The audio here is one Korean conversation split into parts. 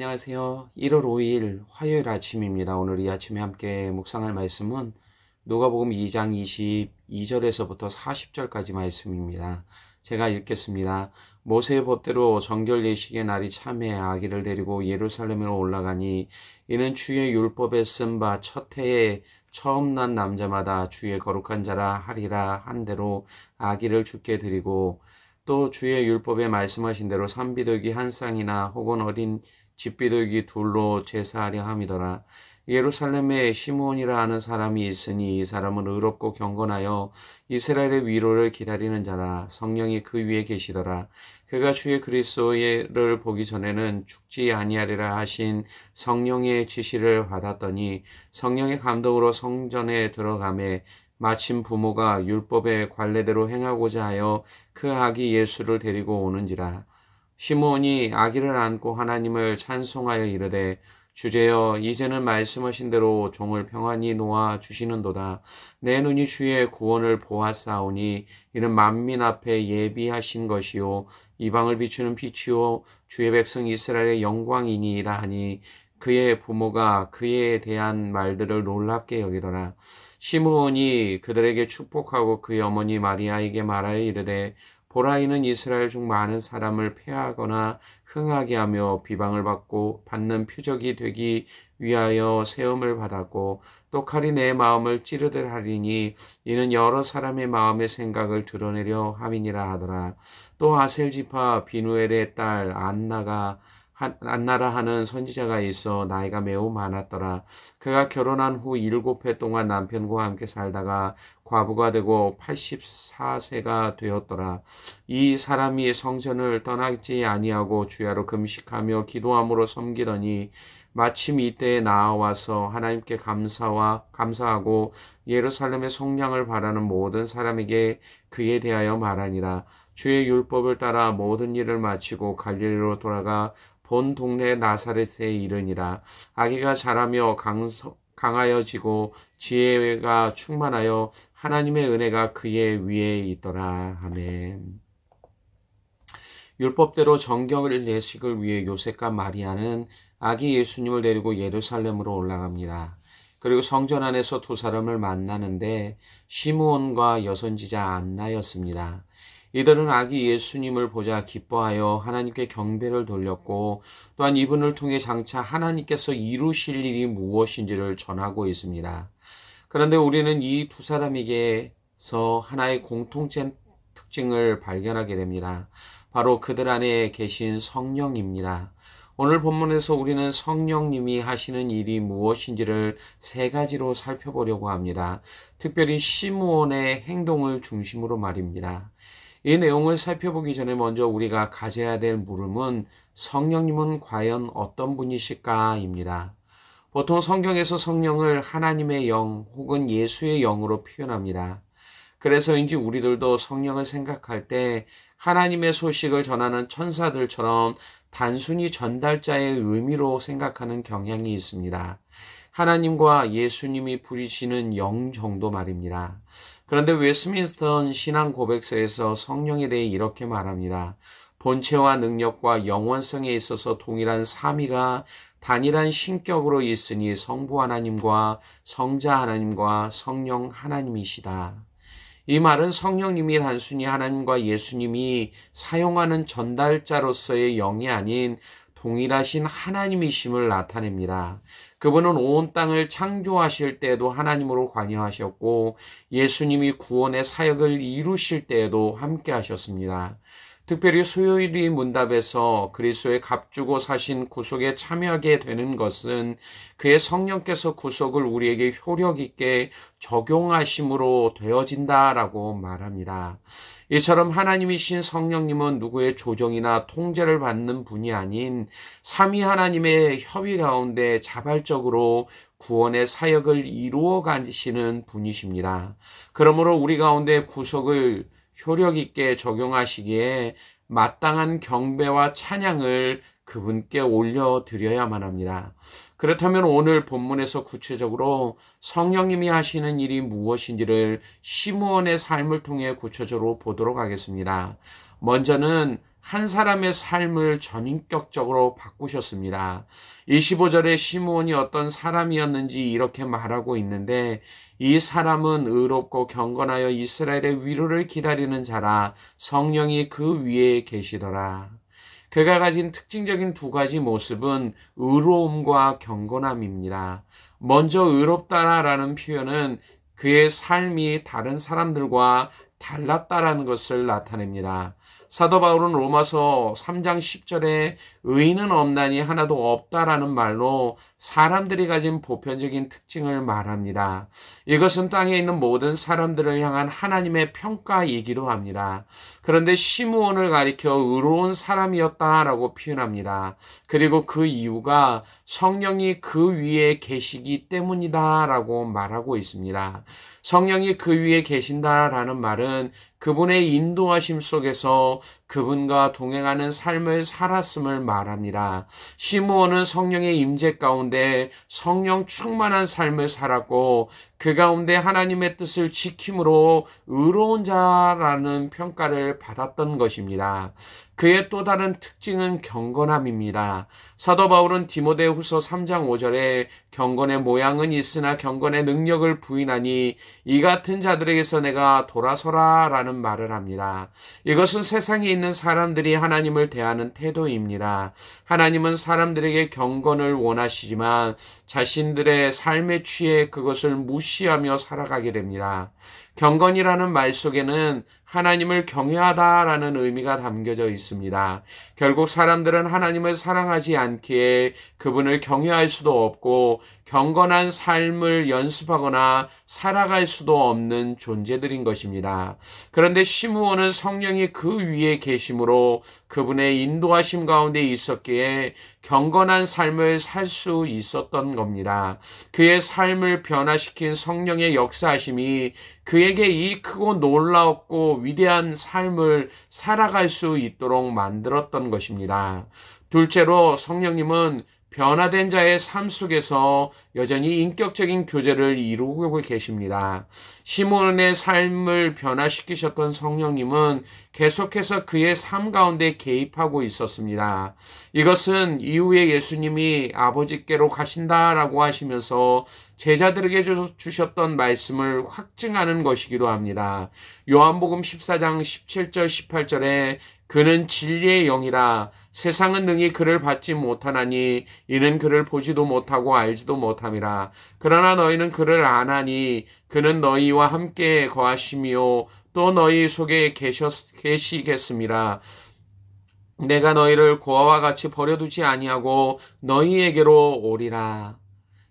안녕하세요. 1월 5일 화요일 아침입니다. 오늘 이 아침에 함께 묵상할 말씀은 누가복음 2장 22절에서부터 40절까지 말씀입니다. 제가 읽겠습니다. 모세의 법대로 정결 예식의 날이 참에 아기를 데리고 예루살렘으로 올라가니 이는 주의 율법에 쓴 바 첫 해에 처음 난 남자마다 주의 거룩한 자라 하리라 한 대로 아기를 주께 드리고 또 주의 율법에 말씀하신 대로 산비둘기 한 쌍이나 혹은 어린 집비둘기 둘로 제사하려 함이더라. 예루살렘에 시므온이라 하는 사람이 있으니 이 사람은 의롭고 경건하여 이스라엘의 위로를 기다리는 자라. 성령이 그 위에 계시더라. 그가 주의 그리스도를 보기 전에는 죽지 아니하리라 하신 성령의 지시를 받았더니 성령의 감동으로 성전에 들어가매 마침 부모가 율법의 관례대로 행하고자 하여 그 아기 예수를 데리고 오는지라. 시므온이 아기를 안고 하나님을 찬송하여 이르되 주제여 이제는 말씀하신 대로 종을 평안히 놓아 주시는도다. 내 눈이 주의 구원을 보았사오니 이는 만민 앞에 예비하신 것이요 이방을 비추는 빛이요 주의 백성 이스라엘의 영광이니이다 하니 그의 부모가 그에 대한 말들을 놀랍게 여기더라. 시므온이 그들에게 축복하고 그의 어머니 마리아에게 말하여 이르되 보라 이는 이스라엘 중 많은 사람을 폐하거나 흥하게 하며 비방을 받는 표적이 되기 위하여 세움을 받았고 또 칼이 내 마음을 찌르들 하리니 이는 여러 사람의 마음의 생각을 드러내려 함이니라 하더라. 또 아셀 지파 비누엘의 딸 안나라 하는 선지자가 있어 나이가 매우 많았더라. 그가 결혼한 후 7해 동안 남편과 함께 살다가 과부가 되고 84세가 되었더라. 이 사람이 성전을 떠나지 아니하고 주야로 금식하며 기도함으로 섬기더니 마침 이때에 나와서 하나님께 감사하고 예루살렘의 속량을 바라는 모든 사람에게 그에 대하여 말하니라. 주의 율법을 따라 모든 일을 마치고 갈릴리로 돌아가 본 동네 나사렛에 이르니라. 아기가 자라며 강하여지고 지혜가 충만하여 하나님의 은혜가 그의 위에 있더라. 아멘. 율법대로 정결 예식을 위해 요셉과 마리아는 아기 예수님을 데리고 예루살렘으로 올라갑니다. 그리고 성전 안에서 두 사람을 만나는데 시므온과 여선지자 안나였습니다. 이들은 아기 예수님을 보자 기뻐하여 하나님께 경배를 돌렸고 또한 이분을 통해 장차 하나님께서 이루실 일이 무엇인지를 전하고 있습니다. 그런데 우리는 이 두 사람에게서 하나의 공통된 특징을 발견하게 됩니다. 바로 그들 안에 계신 성령입니다. 오늘 본문에서 우리는 성령님이 하시는 일이 무엇인지를 세 가지로 살펴보려고 합니다. 특별히 시므온의 행동을 중심으로 말입니다. 이 내용을 살펴보기 전에 먼저 우리가 가져야 될 물음은 성령님은 과연 어떤 분이실까입니다. 보통 성경에서 성령을 하나님의 영 혹은 예수의 영으로 표현합니다. 그래서인지 우리들도 성령을 생각할 때 하나님의 소식을 전하는 천사들처럼 단순히 전달자의 의미로 생각하는 경향이 있습니다. 하나님과 예수님이 부리시는 영 정도 말입니다. 그런데 웨스민스턴 신앙 고백서에서 성령에 대해 이렇게 말합니다. 본체와 능력과 영원성에 있어서 동일한 삼위가 단일한 신격으로 있으니 성부 하나님과 성자 하나님과 성령 하나님이시다. 이 말은 성령님이 단순히 하나님과 예수님이 사용하는 전달자로서의 영이 아닌 동일하신 하나님이심을 나타냅니다. 그분은 온 땅을 창조하실 때에도 하나님으로 관여하셨고 예수님이 구원의 사역을 이루실 때에도 함께 하셨습니다. 특별히 수요일이 문답에서 그리스도의 값주고 사신 구속에 참여하게 되는 것은 그의 성령께서 구속을 우리에게 효력 있게 적용하심으로 되어진다라고 말합니다. 이처럼 하나님이신 성령님은 누구의 조정이나 통제를 받는 분이 아닌 삼위 하나님의 협의 가운데 자발적으로 구원의 사역을 이루어 가시는 분이십니다. 그러므로 우리 가운데 구속을 효력 있게 적용하시기에 마땅한 경배와 찬양을 그분께 올려드려야만 합니다. 그렇다면 오늘 본문에서 구체적으로 성령님이 하시는 일이 무엇인지를 시므온의 삶을 통해 구체적으로 보도록 하겠습니다. 먼저는 한 사람의 삶을 전인격적으로 바꾸셨습니다. 25절에 시므온이 어떤 사람이었는지 이렇게 말하고 있는데, 이 사람은 의롭고 경건하여 이스라엘의 위로를 기다리는 자라. 성령이 그 위에 계시더라. 그가 가진 특징적인 두 가지 모습은 의로움과 경건함입니다. 먼저 의롭다라는 표현은 그의 삶이 다른 사람들과 달랐다라는 것을 나타냅니다. 사도 바울은 로마서 3장 10절에 의인은 없나니 하나도 없다라는 말로 사람들이 가진 보편적인 특징을 말합니다. 이것은 땅에 있는 모든 사람들을 향한 하나님의 평가이기도 합니다. 그런데 시므온을 가리켜 의로운 사람이었다라고 표현합니다. 그리고 그 이유가 성령이 그 위에 계시기 때문이다라고 말하고 있습니다. 성령이 그 위에 계신다라는 말은 그분의 인도하심 속에서 그분과 동행하는 삶을 살았음을 말합니다. 시므온은 성령의 임재 가운데 성령 충만한 삶을 살았고 그 가운데 하나님의 뜻을 지킴으로 의로운 자라는 평가를 받았던 것입니다. 그의 또 다른 특징은 경건함입니다. 사도 바울은 디모데후서 3장 5절에 경건의 모양은 있으나 경건의 능력을 부인하니 이 같은 자들에게서 내가 돌아서라 라는 말을 합니다. 이것은 세상에 있는 사람들이 하나님을 대하는 태도입니다. 하나님은 사람들에게 경건을 원하시지만 자신들의 삶에 취해 그것을 무시하며 살아가게 됩니다. 경건이라는 말 속에는 하나님을 경외하다라는 의미가 담겨져 있습니다. 결국 사람들은 하나님을 사랑하지 않기에 그분을 경외할 수도 없고 경건한 삶을 연습하거나 살아갈 수도 없는 존재들인 것입니다. 그런데 시므온은 성령이 그 위에 계심으로 그분의 인도하심 가운데 있었기에 경건한 삶을 살 수 있었던 겁니다. 그의 삶을 변화시킨 성령의 역사하심이 그에게 이 크고 놀라웠고 위대한 삶을 살아갈 수 있도록 만들었던 것입니다. 둘째로 성령님은 변화된 자의 삶 속에서 여전히 인격적인 교제를 이루고 계십니다. 시므온의 삶을 변화시키셨던 성령님은 계속해서 그의 삶 가운데 개입하고 있었습니다. 이것은 이후에 예수님이 아버지께로 가신다라고 하시면서 제자들에게 주셨던 말씀을 확증하는 것이기도 합니다. 요한복음 14장 17절 18절에 그는 진리의 영이라 세상은 능히 그를 받지 못하나니 이는 그를 보지도 못하고 알지도 못함이라. 그러나 너희는 그를 아나니 그는 너희와 함께 거하시며 또 너희 속에 계시겠음이라. 내가 너희를 고아와 같이 버려두지 아니하고 너희에게로 오리라.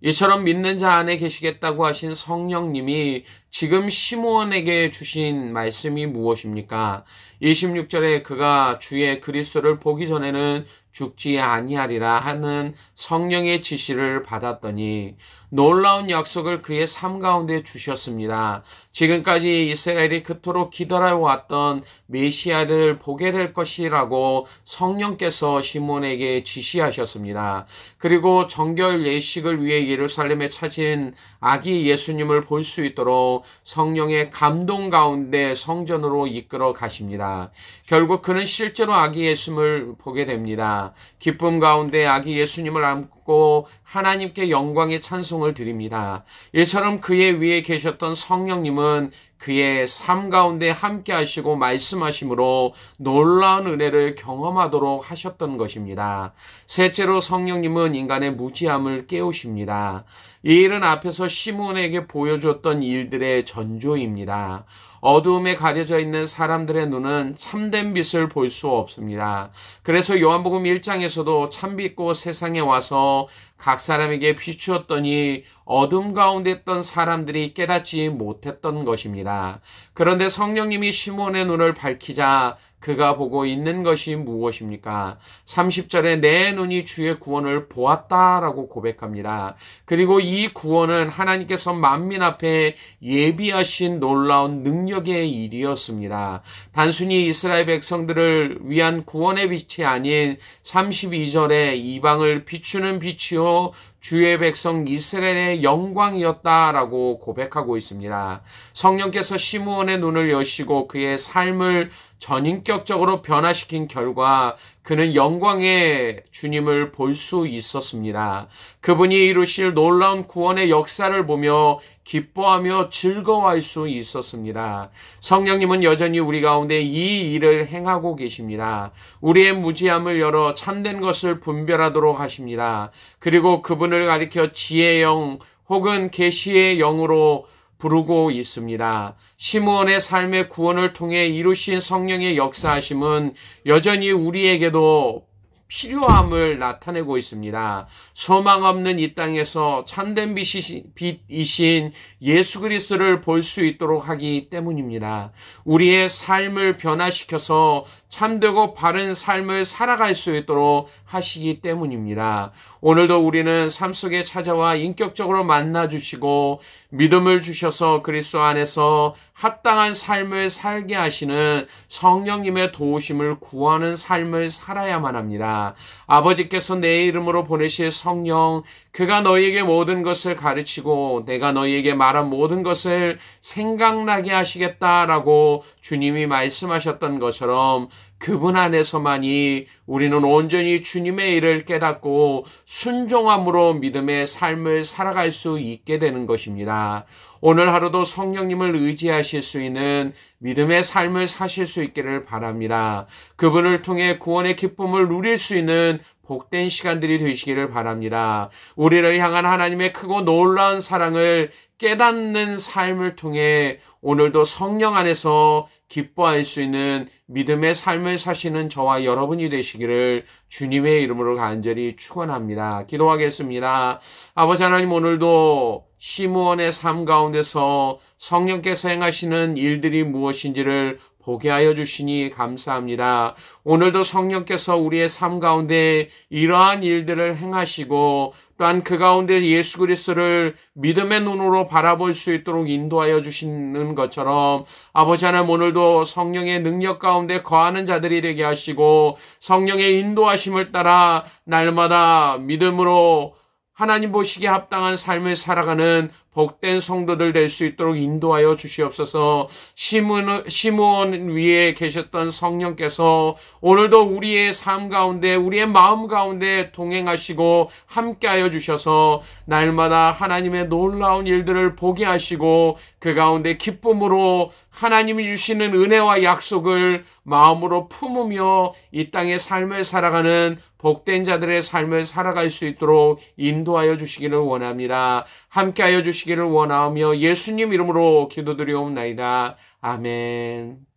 이처럼 믿는 자 안에 계시겠다고 하신 성령님이 지금 시므온에게 주신 말씀이 무엇입니까? 26절에 그가 주의 그리스도를 보기 전에는 죽지 아니하리라 하는 성령의 지시를 받았더니 놀라운 약속을 그의 삶 가운데 주셨습니다. 지금까지 이스라엘이 그토록 기다려왔던 메시아를 보게 될 것이라고 성령께서 시므온에게 지시하셨습니다. 그리고 정결 예식을 위해 예루살렘에 찾은 아기 예수님을 볼 수 있도록 성령의 감동 가운데 성전으로 이끌어 가십니다. 결국 그는 실제로 아기 예수님을 보게 됩니다. 기쁨 가운데 아기 예수님을 안고 하나님께 영광의 찬송을 드립니다. 이처럼 그의 위에 계셨던 성령님은 그의 삶 가운데 함께 하시고 말씀하심으로 놀라운 은혜를 경험하도록 하셨던 것입니다. 셋째로 성령님은 인간의 무지함을 깨우십니다. 이 일은 앞에서 시므온에게 보여줬던 일들의 전조입니다. 어두움에 가려져 있는 사람들의 눈은 참된 빛을 볼 수 없습니다. 그래서 요한복음 1장에서도 참빛고 세상에 와서 각 사람에게 비추었더니 어둠 가운데 있던 사람들이 깨닫지 못했던 것입니다. 그런데 성령님이 시므온의 눈을 밝히자 그가 보고 있는 것이 무엇입니까? 30절에 내 눈이 주의 구원을 보았다라고 고백합니다. 그리고 이 구원은 하나님께서 만민 앞에 예비하신 놀라운 능력의 일이었습니다. 단순히 이스라엘 백성들을 위한 구원의 빛이 아닌 32절에 이방을 비추는 빛이요 주의 백성 이스라엘의 영광이었다라고 고백하고 있습니다. 성령께서 시므온의 눈을 여시고 그의 삶을 전인격적으로 변화시킨 결과 그는 영광의 주님을 볼 수 있었습니다. 그분이 이루실 놀라운 구원의 역사를 보며 기뻐하며 즐거워할 수 있었습니다. 성령님은 여전히 우리 가운데 이 일을 행하고 계십니다. 우리의 무지함을 열어 참된 것을 분별하도록 하십니다. 그리고 그분을 가리켜 지혜의 영 혹은 계시의 영으로 부르고 있습니다. 시므온의 삶의 구원을 통해 이루신 성령의 역사하심은 여전히 우리에게도 필요함을 나타내고 있습니다. 소망 없는 이 땅에서 참된 빛이신 예수 그리스도를 볼 수 있도록 하기 때문입니다. 우리의 삶을 변화시켜서 참되고 바른 삶을 살아갈 수 있도록 하시기 때문입니다. 오늘도 우리는 삶 속에 찾아와 인격적으로 만나주시고 믿음을 주셔서 그리스도 안에서 합당한 삶을 살게 하시는 성령님의 도우심을 구하는 삶을 살아야만 합니다. 아버지께서 내 이름으로 보내실 성령, 그가 너희에게 모든 것을 가르치고 내가 너희에게 말한 모든 것을 생각나게 하시겠다라고 주님이 말씀하셨던 것처럼 그분 안에서만이 우리는 온전히 주님의 일을 깨닫고 순종함으로 믿음의 삶을 살아갈 수 있게 되는 것입니다. 오늘 하루도 성령님을 의지하실 수 있는 믿음의 삶을 사실 수 있기를 바랍니다. 그분을 통해 구원의 기쁨을 누릴 수 있는 복된 시간들이 되시기를 바랍니다. 우리를 향한 하나님의 크고 놀라운 사랑을 깨닫는 삶을 통해 오늘도 성령 안에서 기뻐할 수 있는 믿음의 삶을 사시는 저와 여러분이 되시기를 주님의 이름으로 간절히 축원합니다. 기도하겠습니다. 아버지 하나님, 오늘도 시므온의 삶 가운데서 성령께서 행하시는 일들이 무엇인지를 보게 하여 주시니 감사합니다. 오늘도 성령께서 우리의 삶 가운데 이러한 일들을 행하시고 또한 그 가운데 예수 그리스도를 믿음의 눈으로 바라볼 수 있도록 인도하여 주시는 것처럼 아버지 하나님, 오늘도 성령의 능력 가운데 거하는 자들이 되게 하시고 성령의 인도하심을 따라 날마다 믿음으로 하나님 보시기에 합당한 삶을 살아가는 복된 성도들 될 수 있도록 인도하여 주시옵소서. 시므온 위에 계셨던 성령께서 오늘도 우리의 삶 가운데 우리의 마음 가운데 동행하시고 함께하여 주셔서 날마다 하나님의 놀라운 일들을 보게 하시고 그 가운데 기쁨으로 하나님이 주시는 은혜와 약속을 마음으로 품으며 이 땅의 삶을 살아가는 복된 자들의 삶을 살아갈 수 있도록 인도하여 주시기를 원합니다. 함께하여 주시기를 원하며 예수님 이름으로 기도드리옵나이다. 아멘.